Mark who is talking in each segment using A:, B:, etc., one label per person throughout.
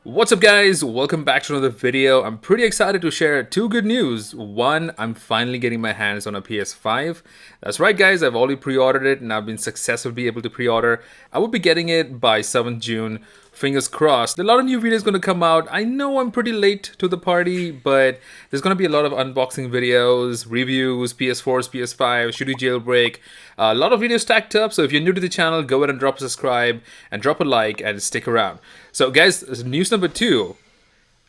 A: What's up guys, welcome back to another video. I'm pretty excited to share two good news. One, I'm finally getting my hands on a PS5. That's right guys, I've already pre-ordered it and I've been successfully able to pre-order. I will be getting it by 7th June. Fingers crossed. A lot of new videos going to come out. I know I'm pretty late to the party, but there's going to be a lot of unboxing videos, reviews, PS4s, PS5, should you jailbreak. A lot of videos stacked up, so if you're new to the channel, go ahead and drop a subscribe and drop a like and stick around. So guys, news number 2.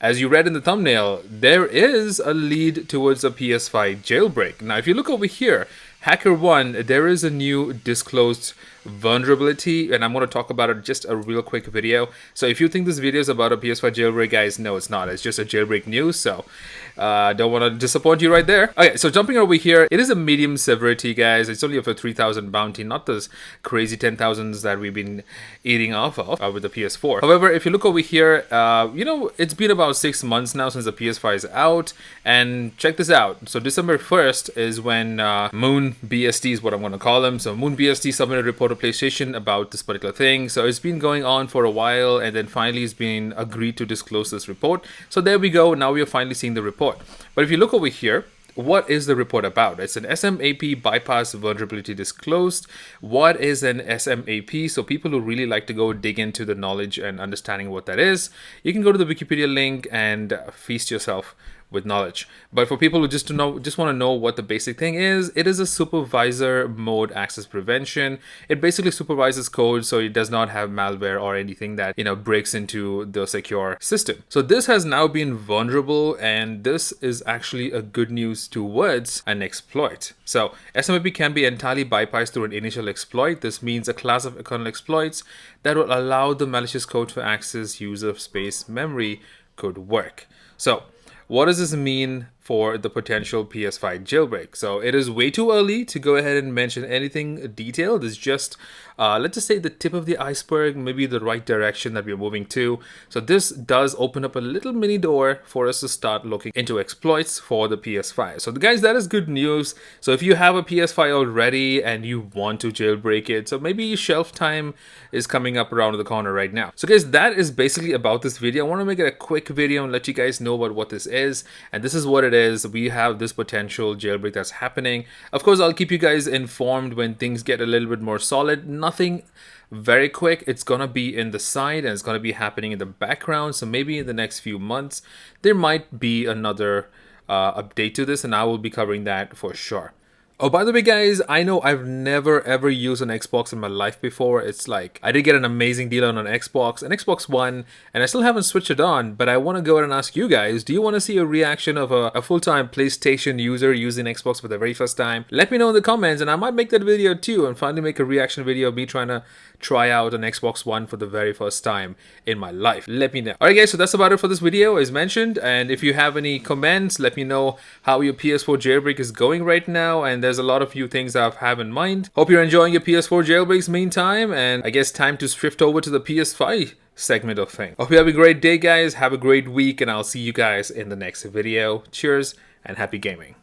A: As you read in the thumbnail, there is a lead towards a PS5 jailbreak. Now, if you look over here, Hackerone, there is a new disclosed vulnerability, and I'm going to talk about it just a real quick video. So if you think this video is about a PS5 jailbreak, guys, no, it's not. It's just a jailbreak news, so don't want to disappoint you right there. Okay, so jumping over here, it is a medium severity, guys. It's only of a 3,000 bounty, not those crazy 10,000s that we've been eating off of with the PS4. However, if you look over here, you know, it's been about 6 months now since the PS5 is out, and check this out. So December 1st is when Moon BSD is what I'm going to call him. So Moon BSD submitted a report to PlayStation about this particular thing. So it's been going on for a while, and then finally it's been agreed to disclose this report. So there we go. Now we are finally seeing the report. But if you look over here, what is the report about? It's an SMAP bypass vulnerability disclosed. What is an SMAP? So people who really like to go dig into the knowledge and understanding what that is, you can go to the Wikipedia link and feast yourself with knowledge. But for people who just want to know what the basic thing is, it is a supervisor mode access prevention. It basically supervises code, so it does not have malware or anything that, you know, breaks into the secure system. So this has now been vulnerable, and this is actually a good news towards an exploit. So SMAP can be entirely bypassed through an initial exploit. This means a class of kernel exploits that will allow the malicious code to access user space memory could work. So what does this mean for the potential PS5 jailbreak? So it is way too early to go ahead and mention anything detailed. It's just, let's just say the tip of the iceberg, maybe the right direction that we're moving to. So this does open up a little mini door for us to start looking into exploits for the PS5. So guys, that is good news. So if you have a PS5 already and you want to jailbreak it, so maybe shelf time is coming up around the corner right now. So guys, that is basically about this video. I want to make it a quick video and let you guys know about what this is. And this is what it is. We have this potential jailbreak that's happening. Of course, I'll keep you guys informed when things get a little bit more solid. Nothing very quick. It's gonna be in the side and it's gonna be happening in the background. So maybe in the next few months there might be another update to this, and I will be covering that for sure. Oh, by the way guys, I know I've never ever used an Xbox in my life before. It's like, I did get an amazing deal on an Xbox One, and I still haven't switched it on, but I want to go ahead and ask you guys, do you want to see a reaction of a full-time PlayStation user using Xbox for the very first time? Let me know in the comments, and I might make that video too, and finally make a reaction video of me trying to try out an Xbox One for the very first time in my life. Let me know. Alright guys, so that's about it for this video as mentioned, and if you have any comments, let me know how your PS4 jailbreak is going right now, and there's a lot of few things I have in mind. Hope you're enjoying your PS4 jailbreaks meantime, and I guess time to shift over to the PS5 segment of things. Hope you have a great day guys, have a great week, and I'll see you guys in the next video. Cheers and happy gaming.